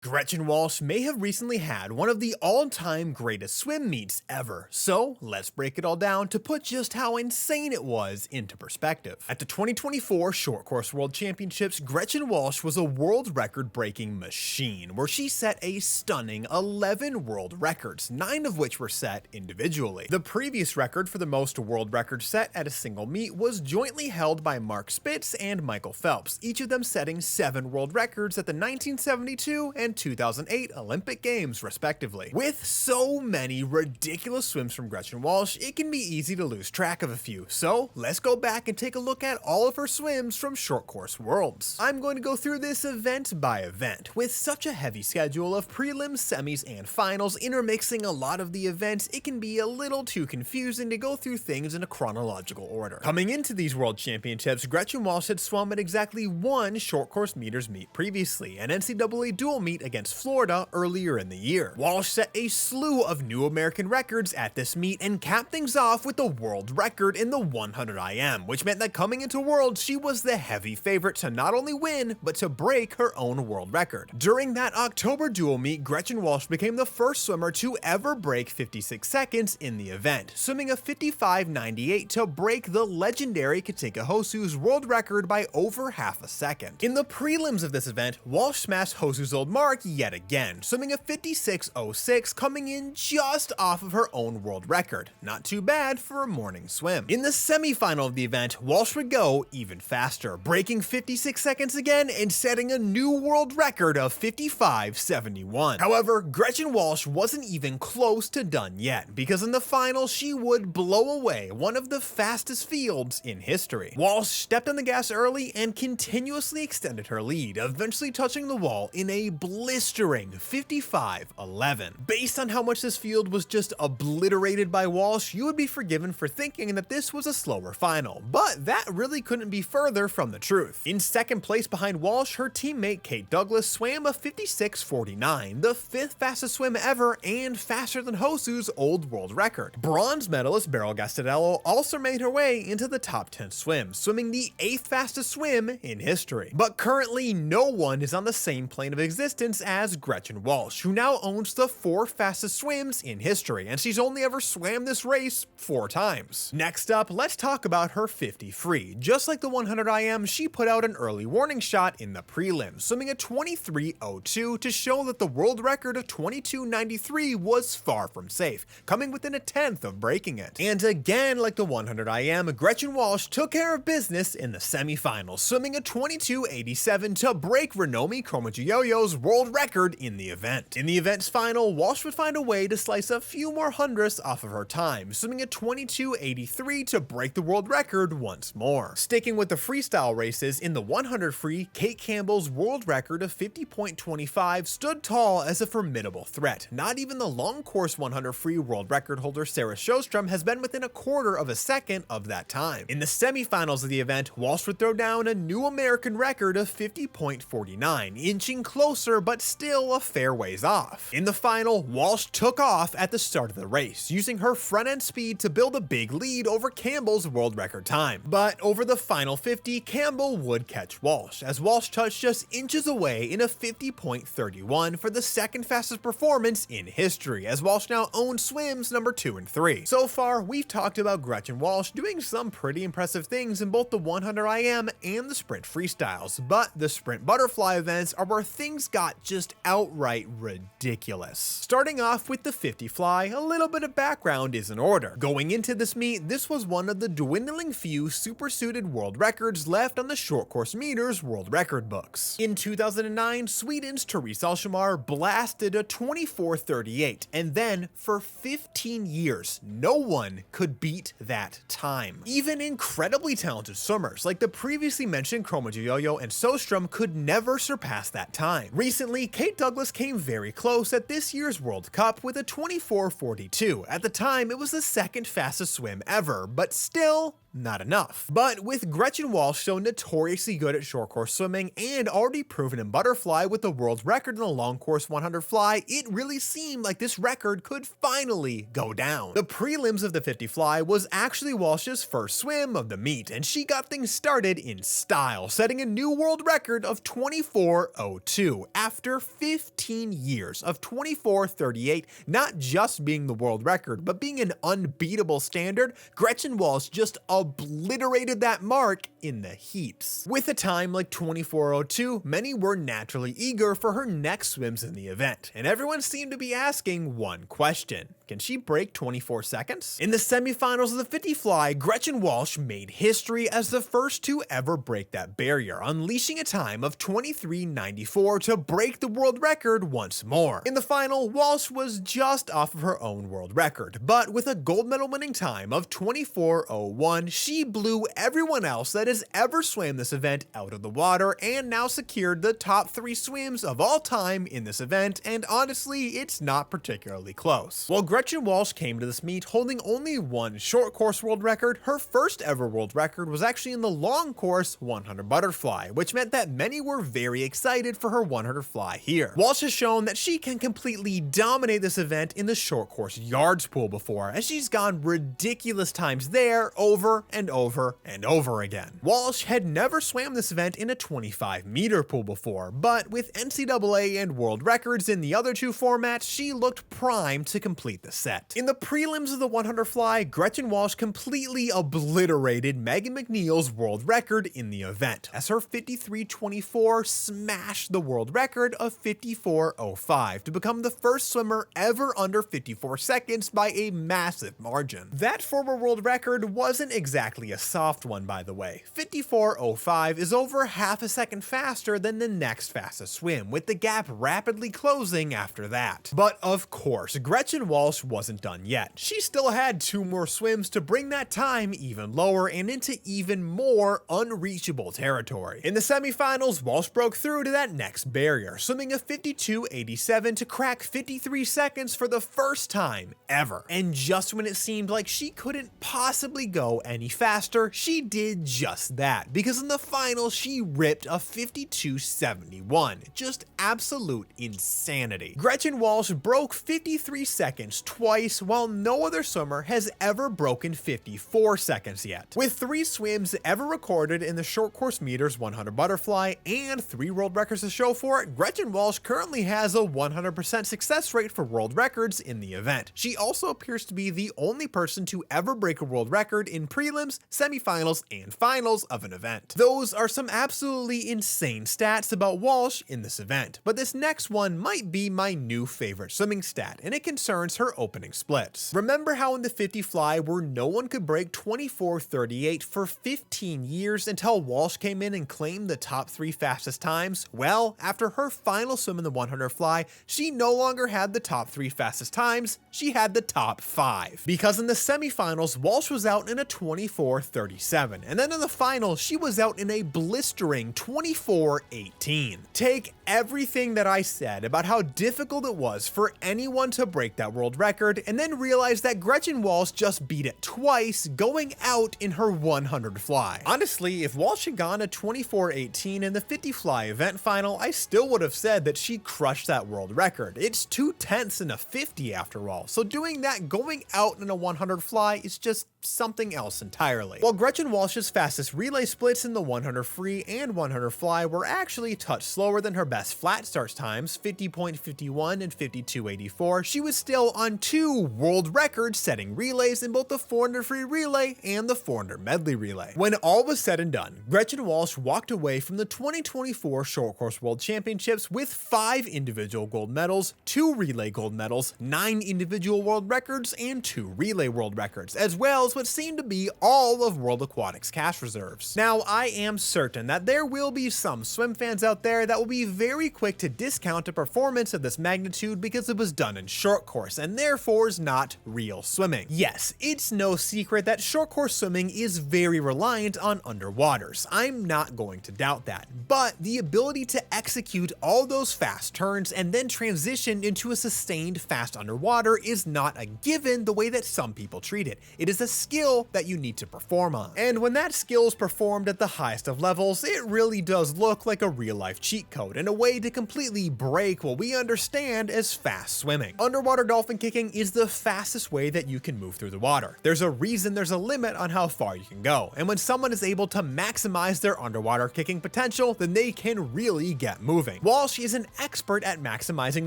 Gretchen Walsh may have recently had one of the all-time greatest swim meets ever, so let's break it all down to put just how insane it was into perspective. At the 2024 Short Course World Championships, Gretchen Walsh was a world record-breaking machine, where she set a stunning 11 world records, 9 of which were set individually. The previous record for the most world records set at a single meet was jointly held by Mark Spitz and Michael Phelps, each of them setting 7 world records at the 1972 and 2008 Olympic Games, respectively. With so many ridiculous swims from Gretchen Walsh, it can be easy to lose track of a few, so let's go back and take a look at all of her swims from Short Course Worlds. I'm going to go through this event by event. With such a heavy schedule of prelims, semis, and finals intermixing a lot of the events, it can be a little too confusing to go through things in a chronological order. Coming into these World Championships, Gretchen Walsh had swum at exactly one short course meters meet previously, an NCAA dual meet against Florida earlier in the year. Walsh set a slew of new American records at this meet and capped things off with the world record in the 100 IM, which meant that coming into Worlds, she was the heavy favorite to not only win, but to break her own world record. During that October dual meet, Gretchen Walsh became the first swimmer to ever break 56 seconds in the event, swimming a 55.98 to break the legendary Katinka Hosszu's world record by over half a second. In the prelims of this event, Walsh smashed Hosszu's old mark yet again, swimming a 56.06, coming in just off of her own world record. Not too bad for a morning swim. In the semifinal of the event, Walsh would go even faster, breaking 56 seconds again and setting a new world record of 55.71. However, Gretchen Walsh wasn't even close to done yet, because in the final she would blow away one of the fastest fields in history. Walsh stepped on the gas early and continuously extended her lead, eventually touching the wall in a blistering 55.11. Based on how much this field was just obliterated by Walsh, you would be forgiven for thinking that this was a slower final, but that really couldn't be further from the truth. In second place behind Walsh, her teammate Kate Douglas swam a 56.49, the 5th fastest swim ever and faster than Hosszu's old world record. Bronze medalist Beryl Gastadello also made her way into the top 10 swims, swimming the 8th fastest swim in history. But currently, no one is on the same plane of existence as Gretchen Walsh, who now owns the 4 fastest swims in history, and she's only ever swam this race 4 times. Next up, let's talk about her 50 free. Just like the 100 IM, she put out an early warning shot in the prelims, swimming a 23.02 to show that the world record of 22.93 was far from safe, coming within a 10th of breaking it. And again, like the 100 IM, Gretchen Walsh took care of business in the semifinals, swimming a 22.87 to break Ranomi Kromowidjojo's world record in the event. In the event's final, Walsh would find a way to slice a few more hundredths off of her time, swimming a 22.83 to break the world record once more. Sticking with the freestyle races, in the 100 free, Kate Campbell's world record of 50.25 stood tall as a formidable threat. Not even the long course 100 free world record holder Sarah Sjostrom has been within a quarter of a second of that time. In the semifinals of the event, Walsh would throw down a new American record of 50.49, inching closer but still a fair ways off. In the final, Walsh took off at the start of the race, using her front end speed to build a big lead over Campbell's world record time. But over the final 50, Campbell would catch Walsh, as Walsh touched just inches away in a 50.31 for the second fastest performance in history, as Walsh now owns swims number 2 and 3. So far, we've talked about Gretchen Walsh doing some pretty impressive things in both the 100 IM and the sprint freestyles, but the sprint butterfly events are where things got just outright ridiculous. Starting off with the 50 fly, a little bit of background is in order. Going into this meet, this was one of the dwindling few supersuited world records left on the short course meters world record books. In 2009, Sweden's Therese Alshammar blasted a 24.38, and then for 15 years, no one could beat that time. Even incredibly talented swimmers like the previously mentioned Kromowidjojo and Sjostrom could never surpass that time. Recently, Kate Douglas came very close at this year's World Cup with a 24.42. At the time, it was the 2nd fastest swim ever, but still not enough. But with Gretchen Walsh so notoriously good at short course swimming and already proven in butterfly with the world record in the long course 100 fly, it really seemed like this record could finally go down. The prelims of the 50 fly was actually Walsh's first swim of the meet, and she got things started in style, setting a new world record of 24:02 after 15 years of 24:38 not just being the world record, but being an unbeatable standard. Gretchen Walsh just obliterated that mark in the heats. With a time like 24:02, many were naturally eager for her next swims in the event, and everyone seemed to be asking one question: can she break 24 seconds? In the semifinals of the 50 fly, Gretchen Walsh made history as the first to ever break that barrier, unleashing a time of 23:94 to break the world record once more. In the final, Walsh was just off of her own world record, but with a gold medal winning time of 24:01, she blew everyone else that has ever swam this event out of the water and now secured the top 3 swims of all time in this event, and honestly, it's not particularly close. While Gretchen Walsh came to this meet holding only one short course world record, her first ever world record was actually in the long course 100 butterfly, which meant that many were very excited for her 100 fly here. Walsh has shown that she can completely dominate this event in the short course yards pool before, as she's gone ridiculous times there over and over and over again. Walsh had never swam this event in a 25-meter pool before, but with NCAA and world records in the other 2 formats, she looked primed to complete the set. In the prelims of the 100 fly, Gretchen Walsh completely obliterated Megan McNeil's world record in the event, as her 53:24 smashed the world record of 54:05 to become the first swimmer ever under 54 seconds by a massive margin. That former world record wasn't exactly a soft one, by the way. 54:05 is over half a second faster than the next fastest swim, with the gap rapidly closing after that. But of course, Gretchen Walsh wasn't done yet. She still had 2 more swims to bring that time even lower and into even more unreachable territory. In the semifinals, Walsh broke through to that next barrier, swimming a 52:87 to crack 53 seconds for the first time ever. And just when it seemed like she couldn't possibly go any faster, she did just that, because in the final she ripped a 52:71. Just absolute insanity. Gretchen Walsh broke 53 seconds twice, while no other swimmer has ever broken 54 seconds yet. With 3 swims ever recorded in the short course meters 100 butterfly and 3 world records to show for it, Gretchen Walsh currently has a 100% success rate for world records in the event. She also appears to be the only person to ever break a world record in prelims, semifinals, and finals of an event. Those are some absolutely insane stats about Walsh in this event, but this next one might be my new favorite swimming stat, and it concerns her opening splits. Remember how in the 50 fly where no one could break 24:38 for 15 years until Walsh came in and claimed the top 3 fastest times? Well, after her final swim in the 100 fly, she no longer had the top 3 fastest times, she had the top 5. Because in the semifinals, Walsh was out in a 24:37, and then in the final, she was out in a blistering 24:18. Take everything that I said about how difficult it was for anyone to break that world record, and then realize that Gretchen Walsh just beat it twice, going out in her 100 fly. Honestly, if Walsh had gone a 24:18 in the 50 fly event final, I still would have said that she crushed that world record. It's 2/10 in a 50 after all, so doing that going out in a 100 fly is just something else entirely. While Gretchen Walsh's fastest relay splits in the 100 free and 100 fly were actually a touch slower than her best flat starts times, 50.51 and 52.84, she was still on 2 world record setting relays in both the 400 free relay and the 400 medley relay. When all was said and done, Gretchen Walsh walked away from the 2024 Short Course World Championships with 5 individual gold medals, 2 relay gold medals, 9 individual world records, and 2 relay world records, as well as what seemed to be all of World Aquatics cash reserves. Now, I am certain that there will be some swim fans out there that will be very quick to discount a performance of this magnitude because it was done in short course, and therefore is not real swimming. Yes, it's no secret that short course swimming is very reliant on underwaters. I'm not going to doubt that, but the ability to execute all those fast turns and then transition into a sustained fast underwater is not a given the way that some people treat it. It is a skill that you need to perform on. And when that skill is performed at the highest of levels, it really does look like a real-life cheat code and a way to completely break what we understand as fast swimming. Underwater dolphin kicking is the fastest way that you can move through the water. There's a reason there's a limit on how far you can go, and when someone is able to maximize their underwater kicking potential, then they can really get moving. Walsh is an expert at maximizing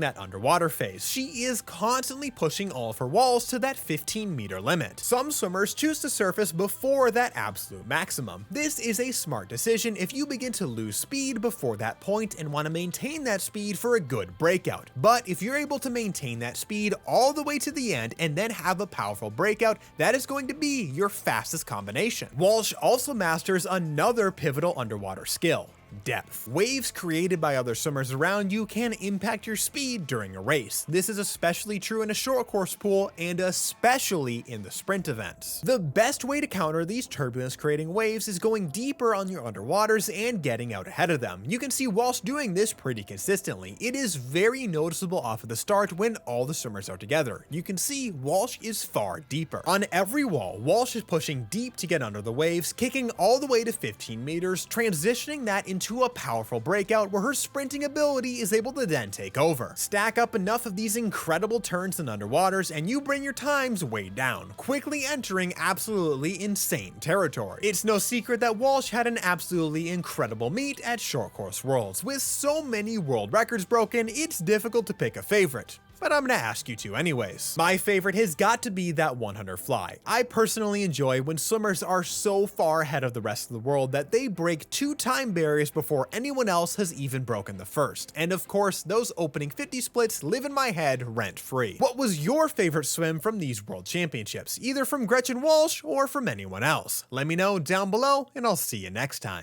that underwater phase. She is constantly pushing all of her walls to that 15-meter limit. Some swimmers choose to surface before that absolute maximum. This is a smart decision if you begin to lose speed before that point and want to maintain that speed for a good breakout. But if you're able to maintain that speed all the way to the end and then have a powerful breakout, that is going to be your fastest combination. Walsh also masters another pivotal underwater skill: depth. Waves created by other swimmers around you can impact your speed during a race. This is especially true in a short course pool and especially in the sprint events. The best way to counter these turbulence creating waves is going deeper on your underwaters and getting out ahead of them. You can see Walsh doing this pretty consistently. It is very noticeable off of the start when all the swimmers are together. You can see Walsh is far deeper. On every wall, Walsh is pushing deep to get under the waves, kicking all the way to 15 meters, transitioning that into a powerful breakout where her sprinting ability is able to then take over. Stack up enough of these incredible turns and underwaters and you bring your times way down, quickly entering absolutely insane territory. It's no secret that Walsh had an absolutely incredible meet at Short Course Worlds. With so many world records broken, it's difficult to pick a favorite, but I'm gonna ask you to anyways. My favorite has got to be that 100 fly. I personally enjoy when swimmers are so far ahead of the rest of the world that they break 2 time barriers before anyone else has even broken the first. And of course, those opening 50 splits live in my head rent-free. What was your favorite swim from these world championships? Either from Gretchen Walsh or from anyone else? Let me know down below and I'll see you next time.